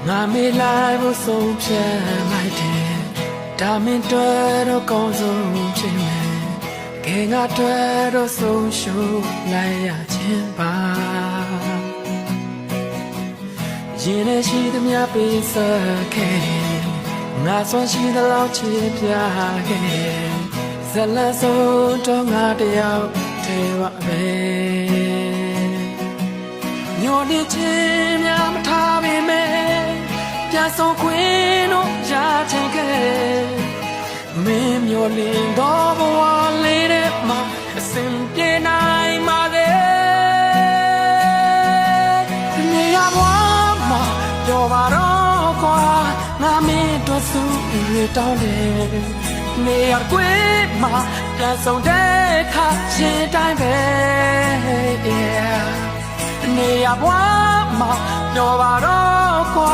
ငါမေးလိုက်ဖို့ဆုံးဖြတ်လိုက်တယ်ဒါမင်းတွေ့တော့ကောင်းဆုံးဖြစ်မယ်ခင်ငါတွေ့တော့ဆုံးရှုံးလိုက်ရခြင်းပါရင်နဲ့ရှိသမျှပေးဆက်ခဲ့တယ်ငါဆွမ်းရှိသလောက်ချစ်ပြခဲ့တယ်ဇလန်းဆုံးတော့ငါတယောက်ထဲပါပဲညိုနေခြင်းများမထားပေမဲ့ပြန်ဆုံးခွင့်တော့ရချင်ခဲ့မင်းမျိုးလင်းတော့ဘဝလေးတဲ့မှာအစဉ်ပြေနိုင်ပါလေနေရဘဝမှာပြောပါတော့ကွာငါမင်းတို့စုရတောင်းတယ်နေရကွေးမှာပြန်ဆုံးတဲ့ခါရှင်တိုင်းပဲနေရဘဝမှာပြောပါတော့ကွာ